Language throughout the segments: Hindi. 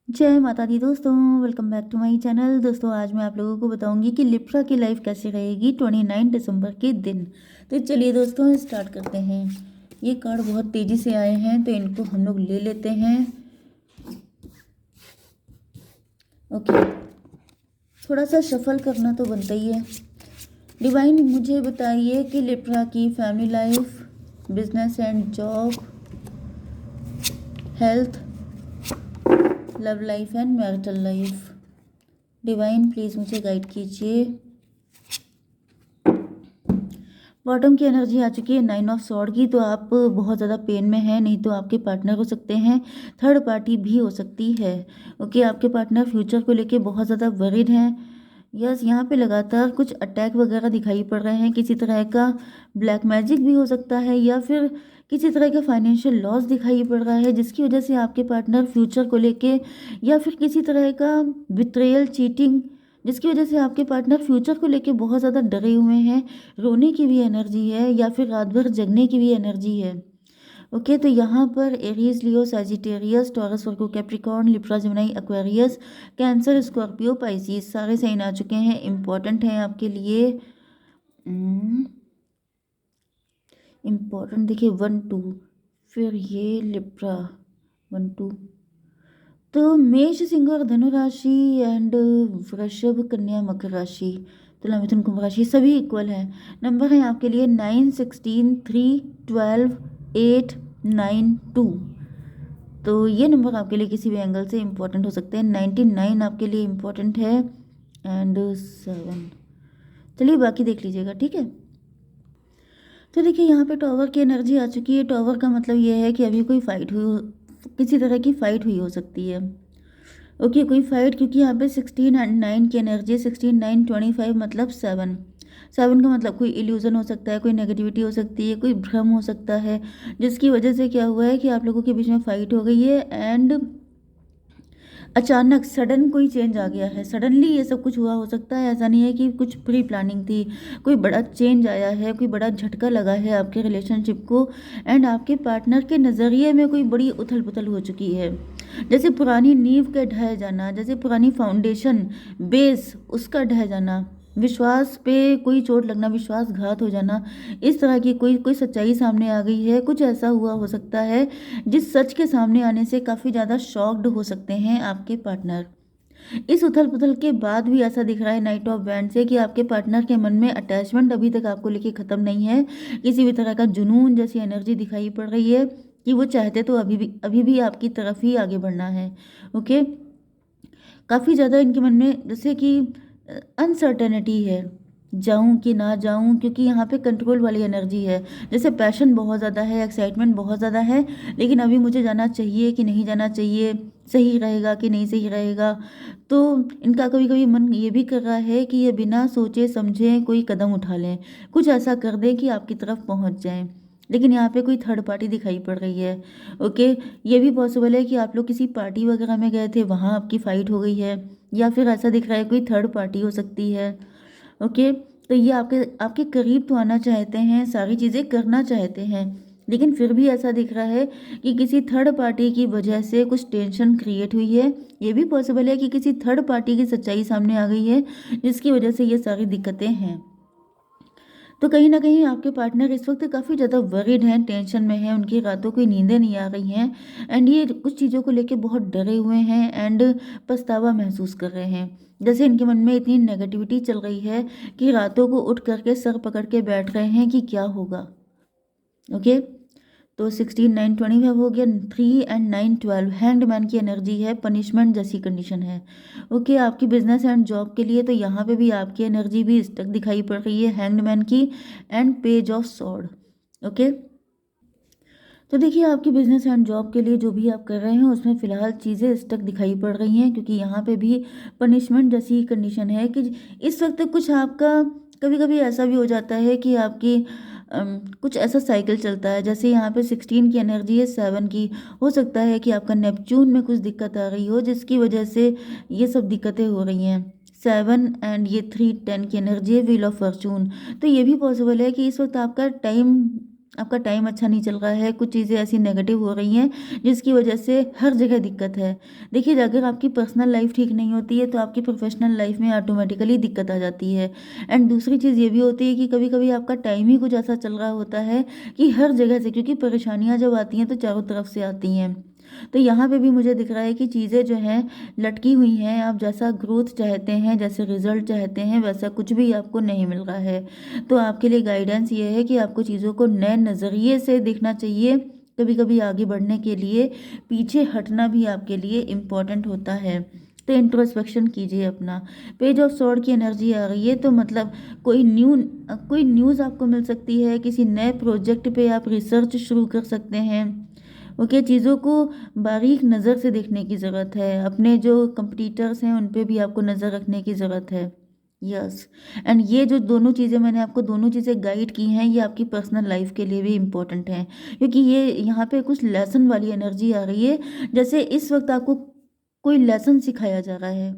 जय माता दी दोस्तों, welcome back to my channel. दोस्तों आज मैं आप लोगों को बताऊंगी कि लिब्रा की लाइफ कैसे रहेगी 29 दिसंबर के दिन। तो चलिए दोस्तों स्टार्ट करते हैं। ये कार्ड बहुत तेज़ी से आए हैं तो इनको हम लोग ले लेते हैं। ओके, थोड़ा सा शफल करना तो बनता ही है। डिवाइन मुझे बताइए कि लिब्रा की family life, business and job, health, love life and marital life. Divine please मुझे गाइड कीजिए। बॉटम की एनर्जी आ चुकी है 9 ऑफ सॉर्ड की। तो आप बहुत ज़्यादा पेन में हैं, नहीं तो आपके पार्टनर हो सकते हैं, थर्ड पार्टी भी हो सकती है। ओके, आपके पार्टनर फ्यूचर को लेके बहुत ज़्यादा वरीड हैं। यस, यहाँ पे लगातार कुछ अटैक वगैरह दिखाई पड़ रहे हैं। किसी तरह का ब्लैक मैजिक भी हो सकता है या फिर किसी तरह का फाइनेंशियल लॉस दिखाई पड़ रहा है, जिसकी वजह से आपके पार्टनर फ्यूचर को लेके या फिर किसी तरह का बिट्रेयल, चीटिंग, जिसकी वजह से आपके पार्टनर फ्यूचर को लेके बहुत ज़्यादा डरे हुए हैं। रोने की भी एनर्जी है या फिर रात भर जगने की भी एनर्जी है। ओके, तो यहाँ पर Aries, Leo, Sagittarius, Taurus, Virgo, Capricorn, Libra, Gemini, Aquarius, Cancer, Scorpio, Pisces सारे साइन आ चुके हैं। इम्पॉर्टेंट हैं आपके लिए। इम्पॉर्टेंट देखिए 1 2, फिर ये लिब्रा 1 2, तो मेष, सिंह और धनु राशि एंड वृषभ, कन्या, मकर राशि, तुला, मिथुन, कुंभ राशि सभी इक्वल हैं। नंबर है आपके लिए 9, 16, 3, 12, 8, 9, 2। तो ये नंबर आपके लिए किसी भी एंगल से इम्पोर्टेंट हो सकते हैं। 99 आपके लिए इम्पोर्टेंट है एंड 7। चलिए बाकी देख लीजिएगा, ठीक है। तो देखिए यहाँ पे टॉवर की एनर्जी आ चुकी है। टॉवर का मतलब ये है कि अभी कोई फाइट हुई, किसी तरह की फाइट हुई हो सकती है। ओके, कोई फाइट, क्योंकि यहाँ पे 16 एंड 9 की एनर्जी है। 16, 9, 25 मतलब 7। 7 का मतलब कोई इल्यूजन हो सकता है, कोई नेगेटिविटी हो सकती है, कोई भ्रम हो सकता है, जिसकी वजह से क्या हुआ है कि आप लोगों के बीच में फाइट हो गई है एंड अचानक सडन कोई चेंज आ गया है। सडनली ये सब कुछ हुआ हो सकता है। ऐसा नहीं है कि कुछ प्री प्लानिंग थी। कोई बड़ा चेंज आया है, कोई बड़ा झटका लगा है आपके रिलेशनशिप को एंड आपके पार्टनर के नज़रिए में कोई बड़ी उथल पुथल हो चुकी है। जैसे पुरानी नींव के ढह जाना, जैसे पुरानी फाउंडेशन, बेस, उसका ढह जाना, विश्वास पे कोई चोट लगना, विश्वासघात हो जाना, इस तरह की कोई कोई सच्चाई सामने आ गई है। कुछ ऐसा हुआ हो सकता है जिस सच के सामने आने से काफ़ी ज़्यादा शॉक्ड हो सकते हैं आपके पार्टनर। इस उथल पुथल के बाद भी ऐसा दिख रहा है नाइट ऑफ बैंड से कि आपके पार्टनर के मन में अटैचमेंट अभी तक आपको लेके ख़त्म नहीं है। किसी भी तरह का जुनून जैसी एनर्जी दिखाई पड़ रही है कि वो चाहते तो अभी भी आपकी तरफ ही आगे बढ़ना है। ओके, काफ़ी ज़्यादा इनके मन में जैसे कि अनसर्टेनिटी है, जाऊं कि ना जाऊं, क्योंकि यहाँ पे कंट्रोल वाली एनर्जी है। जैसे पैशन बहुत ज़्यादा है, एक्साइटमेंट बहुत ज़्यादा है, लेकिन अभी मुझे जाना चाहिए कि नहीं जाना चाहिए, सही रहेगा कि नहीं सही रहेगा। तो इनका कभी कभी मन ये भी कर रहा है कि ये बिना सोचे समझे कोई कदम उठा लें, कुछ ऐसा कर दें कि आपकी तरफ पहुँच जाएं। लेकिन यहाँ पे कोई थर्ड पार्टी दिखाई पड़ रही है। ओके, ये भी पॉसिबल है कि आप लोग किसी पार्टी वगैरह में गए थे, वहाँ आपकी फ़ाइट हो गई है, या फिर ऐसा दिख रहा है कोई थर्ड पार्टी हो सकती है। ओके, तो ये आपके आपके करीब तो आना चाहते हैं, सारी चीज़ें करना चाहते हैं, लेकिन फिर भी ऐसा दिख रहा है कि किसी थर्ड पार्टी की वजह से कुछ टेंशन क्रिएट हुई है। ये भी पॉसिबल है कि किसी थर्ड पार्टी की सच्चाई सामने आ गई है, जिसकी वजह से ये सारी दिक्कतें हैं। तो कहीं ना कहीं आपके पार्टनर इस वक्त काफ़ी ज़्यादा वरीड हैं, टेंशन में हैं, उनकी रातों को नींदें नहीं आ रही हैं एंड ये कुछ चीज़ों को लेके बहुत डरे हुए हैं एंड पछतावा महसूस कर रहे हैं। जैसे इनके मन में इतनी नेगेटिविटी चल रही है कि रातों को उठ करके सर पकड़ के बैठ रहे हैं कि क्या होगा। ओके, तो 16, 9, 25 हो गया। 3 एंड 9, 12 हैंग्ड मैन की एनर्जी है, पनिशमेंट जैसी कंडीशन है। ओके, आपकी बिजनेस एंड जॉब के लिए तो यहाँ पे भी आपकी एनर्जी भी स्टक दिखाई पड़ रही है, हैंग्ड मैन की and page of sword. Okay, तो देखिए आपकी बिजनेस एंड जॉब के लिए जो भी आप कर रहे हैं उसमें फ़िलहाल चीज़ें स्टक दिखाई पड़ रही हैं, क्योंकि यहाँ पे भी पनिशमेंट जैसी कंडीशन है कि इस वक्त कुछ आपका कभी कभी ऐसा भी हो जाता है कि आपकी कुछ ऐसा साइकिल चलता है। जैसे यहाँ पे 16 की एनर्जी है, 7 की, हो सकता है कि आपका नेपच्यून में कुछ दिक्कत आ रही हो, जिसकी वजह से ये सब दिक्कतें हो रही हैं। 7 एंड ये 3, 10 की एनर्जी है, व्हील ऑफ फॉर्चून। तो ये भी पॉसिबल है कि इस वक्त आपका टाइम आपका टाइम अच्छा नहीं चल रहा है, कुछ चीज़ें ऐसी नेगेटिव हो रही हैं जिसकी वजह से हर जगह दिक्कत है। देखिए, अगर आपकी पर्सनल लाइफ ठीक नहीं होती है तो आपकी प्रोफेशनल लाइफ में ऑटोमेटिकली दिक्कत आ जाती है। एंड दूसरी चीज़ ये भी होती है कि कभी कभी आपका टाइम ही कुछ ऐसा चल रहा होता है कि हर जगह से, क्योंकि परेशानियाँ जब आती हैं तो चारों तरफ से आती हैं, तो यहाँ पे भी मुझे दिख रहा है कि चीज़ें जो हैं लटकी हुई हैं। आप जैसा ग्रोथ चाहते हैं, जैसे रिजल्ट चाहते हैं, वैसा कुछ भी आपको नहीं मिल रहा है। तो आपके लिए गाइडेंस ये है कि आपको चीज़ों को नए नज़रिए से देखना चाहिए। कभी कभी आगे बढ़ने के लिए पीछे हटना भी आपके लिए इम्पोर्टेंट होता है। तो इंट्रोस्पेक्शन कीजिए अपना। पेज ऑफ सॉर्ड की एनर्जी आ रही है, तो मतलब कोई न्यूज़ आपको मिल सकती है, किसी नए प्रोजेक्ट पे आप रिसर्च शुरू कर सकते हैं। ओके, चीज़ों को बारीक नज़र से देखने की ज़रूरत है। अपने जो कंपटीटर्स हैं उन पे भी आपको नज़र रखने की ज़रूरत है। यस। एंड ये जो दोनों चीज़ें मैंने आपको दोनों चीज़ें गाइड की हैं, ये आपकी पर्सनल लाइफ के लिए भी इम्पोर्टेंट हैं, क्योंकि ये यहाँ पे कुछ लेसन वाली एनर्जी आ रही है। जैसे इस वक्त आपको कोई लेसन सिखाया जा रहा है,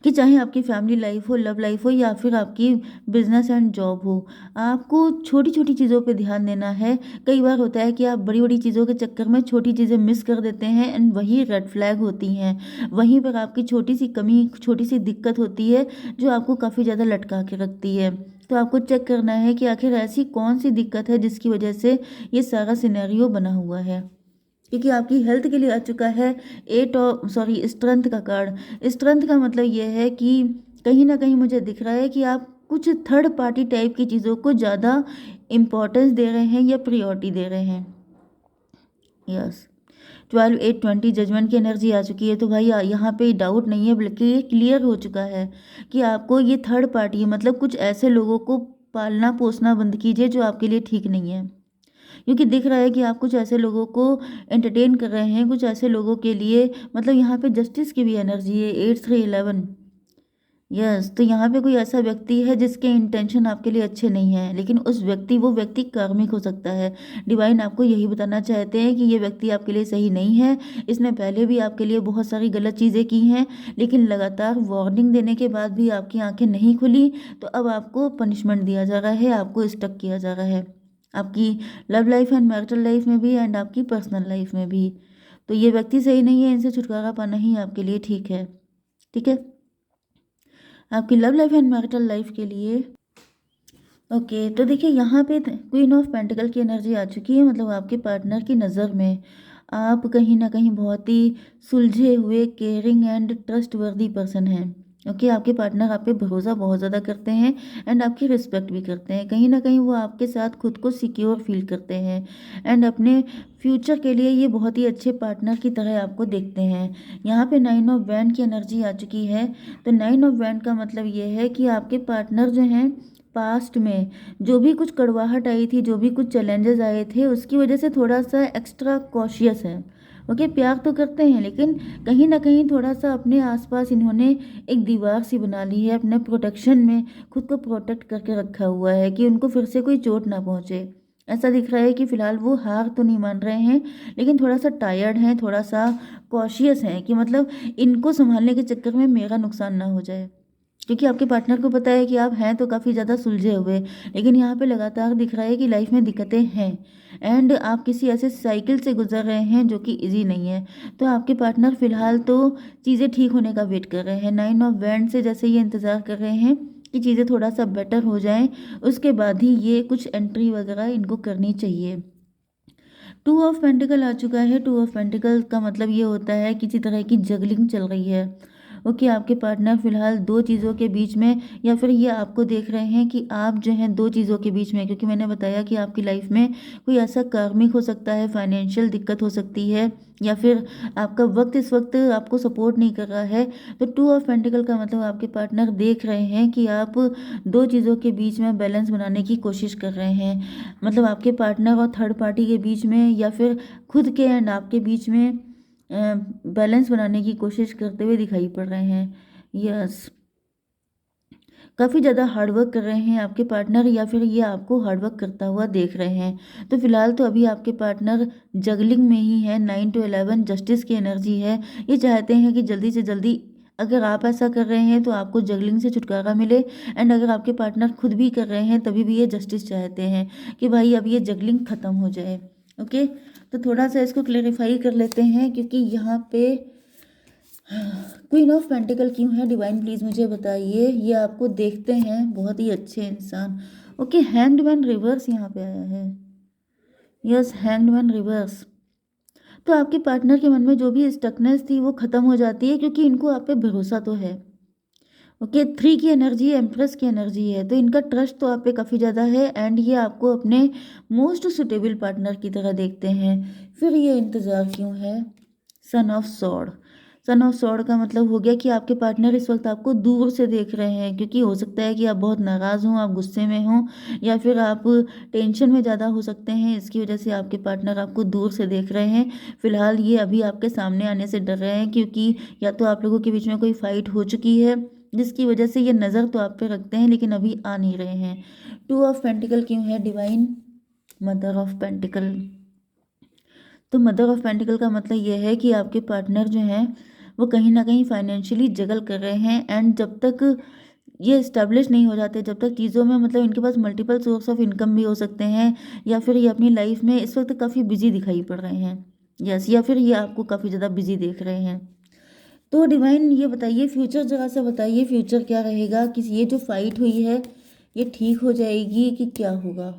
कि चाहे आपकी फैमिली लाइफ हो, लव लाइफ हो, या फिर आपकी बिजनेस एंड जॉब हो, आपको छोटी छोटी चीज़ों पे ध्यान देना है। कई बार होता है कि आप बड़ी बड़ी चीज़ों के चक्कर में छोटी चीज़ें मिस कर देते हैं, एंड वही रेड फ्लैग होती हैं। वहीं पर आपकी छोटी सी कमी, छोटी सी दिक्कत होती है जो आपको काफ़ी ज़्यादा लटका के रखती है। तो आपको चेक करना है कि आखिर ऐसी कौन सी दिक्कत है जिसकी वजह से ये सारा सिनेरियो बना हुआ है। क्योंकि आपकी हेल्थ के लिए आ चुका है स्ट्रेंथ का कार्ड। स्ट्रेंथ का मतलब ये है कि कहीं ना कहीं मुझे दिख रहा है कि आप कुछ थर्ड पार्टी टाइप की चीज़ों को ज़्यादा इम्पोर्टेंस दे रहे हैं या प्रियोरिटी दे रहे हैं। यस। 12 8 20 जजमेंट की एनर्जी आ चुकी है, तो भाई यहाँ पे डाउट नहीं है, बल्कि ये क्लियर हो चुका है कि आपको ये थर्ड पार्टी, मतलब कुछ ऐसे लोगों को पालना पोसना बंद कीजिए जो आपके लिए ठीक नहीं है। क्योंकि दिख रहा है कि आप कुछ ऐसे लोगों को एंटरटेन कर रहे हैं, कुछ ऐसे लोगों के लिए, मतलब यहाँ पे जस्टिस की भी एनर्जी है, 8 3 11। यस। तो यहाँ पे कोई ऐसा व्यक्ति है जिसके इंटेंशन आपके लिए अच्छे नहीं हैं, लेकिन वो व्यक्ति कार्मिक हो सकता है। डिवाइन आपको यही बताना चाहते हैं कि ये व्यक्ति आपके लिए सही नहीं है। इसने पहले भी आपके लिए बहुत सारी गलत चीज़ें की हैं, लेकिन लगातार वार्निंग देने के बाद भी आपकी आंखें नहीं खुली, तो अब आपको पनिशमेंट दिया जा रहा है, आपको स्टक किया जा रहा है, आपकी love life and marital life में भी, एंड आपकी पर्सनल लाइफ में भी। तो ये व्यक्ति सही नहीं है, इनसे छुटकारा पाना ही आपके लिए ठीक है। ठीक है, आपकी love life and marital life के लिए। ओके, तो देखिए यहाँ पे क्वीन ऑफ पेंटिकल की एनर्जी आ चुकी है, मतलब आपके पार्टनर की नज़र में आप कहीं ना कहीं बहुत ही सुलझे हुए, केयरिंग एंड ट्रस्ट वर्दी पर्सन हैं। ओके, आपके पार्टनर आप पे भरोसा बहुत ज़्यादा करते हैं, एंड आपकी रिस्पेक्ट भी करते हैं। कहीं ना कहीं वो आपके साथ खुद को सिक्योर फील करते हैं, एंड अपने फ्यूचर के लिए ये बहुत ही अच्छे पार्टनर की तरह आपको देखते हैं। यहाँ पे 9 ऑफ वैंड की एनर्जी आ चुकी है, तो 9 ऑफ वैंड का मतलब ये है कि आपके पार्टनर जो हैं, पास्ट में जो भी कुछ कड़वाहट आई थी, जो भी कुछ चैलेंजेस आए थे, उसकी वजह से थोड़ा सा एक्स्ट्रा कॉशियस है। ओके, प्यार तो करते हैं, लेकिन कहीं ना कहीं थोड़ा सा अपने आसपास इन्होंने एक दीवार सी बना ली है, अपने प्रोटेक्शन में खुद को प्रोटेक्ट करके रखा हुआ है कि उनको फिर से कोई चोट ना पहुंचे। ऐसा दिख रहा है कि फिलहाल वो हार तो नहीं मान रहे हैं, लेकिन थोड़ा सा टायर्ड हैं, थोड़ा सा कॉशियस हैं कि मतलब इनको संभालने के चक्कर में मेरा नुकसान ना हो जाए। क्योंकि आपके पार्टनर को पता है कि आप हैं तो काफ़ी ज़्यादा सुलझे हुए, लेकिन यहाँ पे लगातार दिख रहा है कि लाइफ में दिक्कतें हैं, एंड आप किसी ऐसे साइकिल से गुजर रहे हैं जो कि इजी नहीं है। तो आपके पार्टनर फिलहाल तो चीज़ें ठीक होने का वेट कर रहे हैं, 9 ऑफ वैंड से जैसे ये इंतज़ार कर रहे हैं कि चीज़ें थोड़ा सा बेटर हो जाएं, उसके बाद ही ये कुछ एंट्री वगैरह इनको करनी चाहिए। 2 ऑफ पेंटिकल आ चुका है। 2 ऑफ पेंटिकल का मतलब ये होता है किसी तरह की जगलिंग चल रही है। ओके, आपके पार्टनर फिलहाल दो चीज़ों के बीच में, या फिर ये आपको देख रहे हैं कि आप जो हैं दो चीज़ों के बीच में, क्योंकि मैंने बताया कि आपकी लाइफ में कोई ऐसा कार्मिक हो सकता है, फाइनेंशियल दिक्कत हो सकती है, या फिर आपका वक्त इस वक्त आपको सपोर्ट नहीं कर रहा है। तो 2 ऑफ पेंटिकल का मतलब आपके पार्टनर देख रहे हैं कि आप दो चीज़ों के बीच में बैलेंस बनाने की कोशिश कर रहे हैं, मतलब आपके पार्टनर और थर्ड पार्टी के बीच में, या फिर खुद के एंड आपके बीच में बैलेंस बनाने की कोशिश करते हुए दिखाई पड़ रहे हैं। यस, काफ़ी ज़्यादा हार्डवर्क कर रहे हैं आपके पार्टनर, या फिर ये आपको हार्डवर्क करता हुआ देख रहे हैं। तो फिलहाल तो अभी आपके पार्टनर जगलिंग में ही है। 9 to 11 जस्टिस की एनर्जी है। ये चाहते हैं कि जल्दी से जल्दी अगर आप ऐसा कर रहे हैं तो आपको जगलिंग से छुटकारा मिले, एंड अगर आपके पार्टनर खुद भी कर रहे हैं तभी भी ये जस्टिस चाहते हैं कि भाई अब ये जगलिंग ख़त्म हो जाए। ओके, तो थोड़ा सा इसको क्लेरिफाई कर लेते हैं, क्योंकि यहाँ पे क्वीन ऑफ पेंटिकल क्यों है, डिवाइन प्लीज मुझे बताइए। ये आपको देखते हैं बहुत ही अच्छे इंसान। ओके, हैंग्ड मैन रिवर्स यहाँ पे आया है। Yes, hanged man reverse. तो आपके पार्टनर के मन में जो भी स्टकनेस थी वो खत्म हो जाती है, क्योंकि इनको आप पे भरोसा तो है। ओके, 3 की एनर्जी है, एम्प्रेस की एनर्जी है, तो इनका ट्रस्ट तो आप पे काफ़ी ज़्यादा है, एंड ये आपको अपने मोस्ट सुटेबल पार्टनर की तरह देखते हैं। फिर ये इंतज़ार क्यों है, son of sword. Son of sword का मतलब हो गया कि आपके पार्टनर इस वक्त आपको दूर से देख रहे हैं, क्योंकि हो सकता है कि आप बहुत नाराज़ हों, आप गुस्से में हों, या फिर आप टेंशन में ज़्यादा हो सकते हैं। इसकी वजह से आपके पार्टनर आपको दूर से देख रहे हैं। फिलहाल ये अभी आपके सामने आने से डर रहे हैं, क्योंकि या तो आप लोगों के बीच में कोई फाइट हो चुकी है जिसकी वजह से ये नज़र तो आप पे रखते हैं लेकिन अभी आ नहीं रहे हैं। 2 ऑफ पेंटिकल क्यों है, डिवाइन मदर ऑफ पेंटिकल। तो मदर ऑफ पेंटिकल का मतलब ये है कि आपके पार्टनर जो हैं वो कहीं ना कहीं फाइनेंशियली जगल कर रहे हैं, एंड जब तक ये इस्टेब्लिश नहीं हो जाते, जब तक चीज़ों में मतलब इनके पास मल्टीपल सोर्स ऑफ इनकम भी हो सकते हैं, या फिर ये अपनी लाइफ में इस वक्त काफ़ी बिजी दिखाई पड़ रहे हैं। यस, या फिर ये आपको काफ़ी ज़्यादा बिजी देख रहे हैं। तो डिवाइन ये बताइए, फ्यूचर जरा सा बताइए, फ्यूचर क्या रहेगा, कि ये जो फाइट हुई है ये ठीक हो जाएगी कि क्या होगा।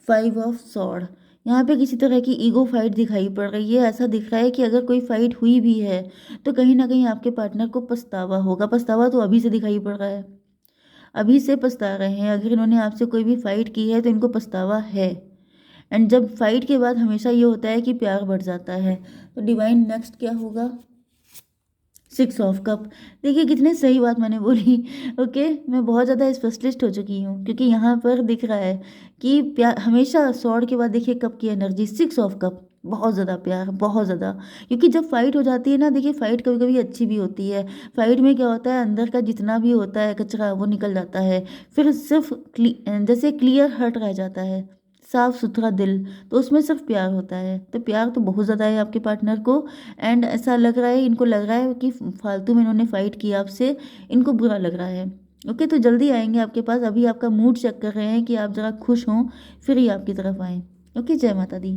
5 ऑफ सॉर्ड, यहाँ पे किसी तरह की ईगो फाइट दिखाई पड़ रही है। ऐसा दिख रहा है कि अगर कोई फाइट हुई भी है तो कहीं ना कहीं आपके पार्टनर को पछतावा होगा। पछतावा तो अभी से दिखाई पड़ रहा है, अभी से पछता रहे हैं। अगर इन्होंने आपसे कोई भी फाइट की है तो इनको पछतावा है, एंड जब फाइट के बाद हमेशा ये होता है कि प्यार बढ़ जाता है। तो डिवाइन नेक्स्ट क्या होगा, 6 ऑफ कप। देखिए कितने सही बात मैंने बोली। ओके, मैं बहुत ज़्यादा स्पेशलिस्ट हो चुकी हूँ, क्योंकि यहाँ पर दिख रहा है कि प्यार हमेशा सॉर्ड के बाद देखिए कप की एनर्जी, 6 ऑफ कप, बहुत ज़्यादा प्यार, बहुत ज़्यादा। क्योंकि जब फाइट हो जाती है ना, देखिए फाइट कभी कभी अच्छी भी होती है। फाइट में क्या होता है, अंदर का जितना भी होता है कचरा वो निकल जाता है, फिर सिर्फ जैसे क्लियर हर्ट रह जाता है, साफ सुथरा दिल, तो उसमें सिर्फ प्यार होता है। तो प्यार तो बहुत ज़्यादा है आपके पार्टनर को, एंड ऐसा लग रहा है, इनको लग रहा है कि फालतू में इन्होंने फाइट किया आपसे, इनको बुरा लग रहा है। ओके, तो जल्दी आएंगे आपके पास। अभी आपका मूड चेक कर रहे हैं कि आप ज़रा खुश हों, फिर ही आपकी तरफ आएँ। ओके, जय माता दी।